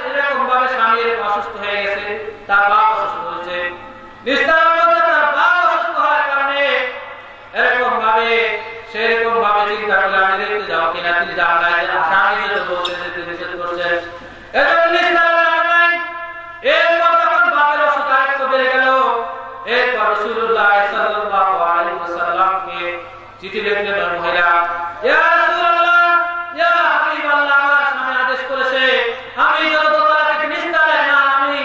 এরকম ভাবে স্বামী অসুস্থ হয়ে গেছে, তার বাপ অসুস্থ হয়েছে, নিচতলার মধ্যে তার বাপ অসুস্থ হওয়ার কারণে এরকম ভাবে সেরকম ভাবে চিন্তা করলে আমি দেখতে যাবো কিনা, তিনি যান নাই, স্বামী যেতে বলছেন, যেতে নিষেধ করছেন, এজন্য নিচতলায় নাই। এরপর যখন বাপের অসুখ আরেকটু বেড়ে গেল, এরপর রাসূলুল্লাহ সাল্লাল্লাহু আলাইহি ওয়াসাল্লামকে চিঠি লিখলেন মহিলা, ইয়া রাসূলুল্লাহ, ইয়া হাবিবাল্লাহ, আমার স্বামী আদেশ করেছে আমি যেন দোতলা থেকে নিচতলায় না নামি,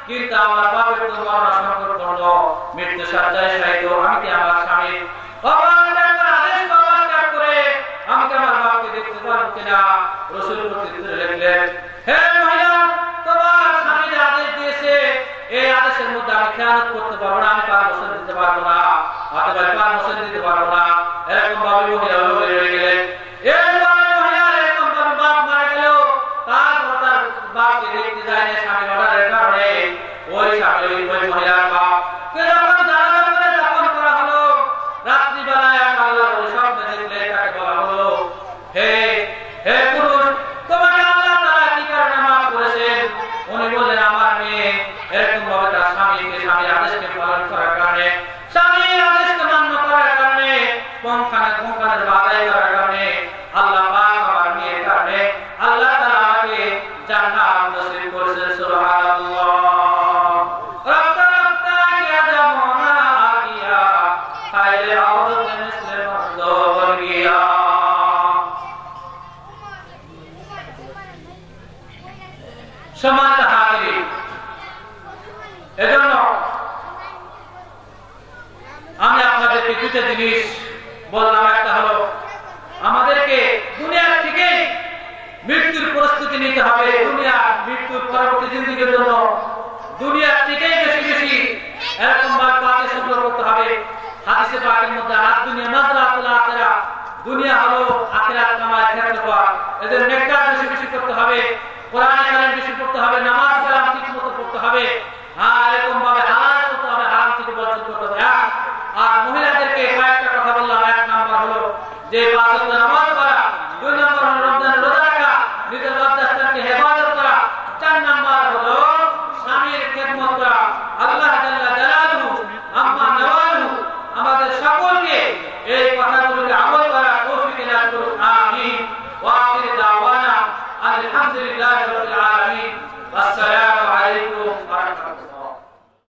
কিন্তু আমার বাপের তো মরণ সংকটপূর্ণ, মৃত্যু শয্যায় শায়িত, আমি কি আমার স্বামী আদেশ ত্যাগ করে আমি কি আমার বাপকে দেখতে পারবো কিনা? রাসূল প্রত্যুত্তরে লিখলেন, হে মহিলা, তোমার স্বামী যে আদেশ দিয়েছে, এই আদেশের মধ্যে আমি খেয়ানত করতে পারবো না, আমি পারমিশন দিতে পারবো না, পারমিশন দিতে পারবো না। এরকম ভাবে মহিলা রয়ে গেলেন। এরপরে মহিলার এরকম ভাবে বাপ মারা গেল, তারপর তার বাপকে দেখতে যায় না স্বামী অর্ডারের কারণে, ওই স্বামী ওই মহিলার বাপ যখন জানাজা করে দাফন করা হলো, রাত্রিবেলায় আল্লাহর ওলি স্বপ্নে দেখলে তাকে বলা হলো, হে হে পুরুষ, তোমাকে আল্লাহ তাআলা কি কারণে মাফ করেছেন? উনি বললেন, আমার মেয়ে এরকম ভাবে তার স্বামীর আদেশকে পালন করার কারণে, স্বামীর আদেশকে মান্য করার কারণে, পুঙ্খানুপুঙ্খ আদায় করার কারণে এজন্য আমি আপনাদেরকে দুটো জিনিস বললাম। একটা হলো আমাদেরকে দুনিয়ার থেকে মৃত্যুর প্রস্তুতি নিতে হবে। দুনিয়া মৃত্যুর পরবর্তী জিন্দেগির জন্য দুনিয়ার থেকে বেশি বেশি এরকম ভাবে পাতে সংগ্রহ করতে হবে। হাদিসে পাকের মধ্যে দুনিয়া মাযরাতুল আখিরা, দুনিয়া হলো আখিরাত কামাই ক্ষেত্রফল। এদের নেককার বেশি বেশি করতে হবে, কোরআন কারীম বেশি পড়তে হবে, নামাজ কালাম ঠিকমতো পড়তে হবে। এরকম ভাবে হালাল করতে হবে, হারাম থেকে বর্জন করতে হবে। আর মহিলাদেরকে কয়েকটা কথা বললাম। এক নাম্বার হলো যে 5 ওয়াক্ত নামাজ পড়া, 2 নাম্বার হলো রমজানের রোজা রাখা, নিজের লজ্জাস্থানকে হেফাজত করা, 4 নাম্বার হলো স্বামীর খেদমত করা। আল্লাহ জাল্লা জালালুহু আম্মা নওয়ালুহু আমাদের সকলকে এই কথাগুলোকে আমল করার তৌফিক দান করুন। আমিন। ওয়া আখিরু দাওয়ানা আলহামদুলিল্লাহি রাব্বিল আলামিন। আসসালামু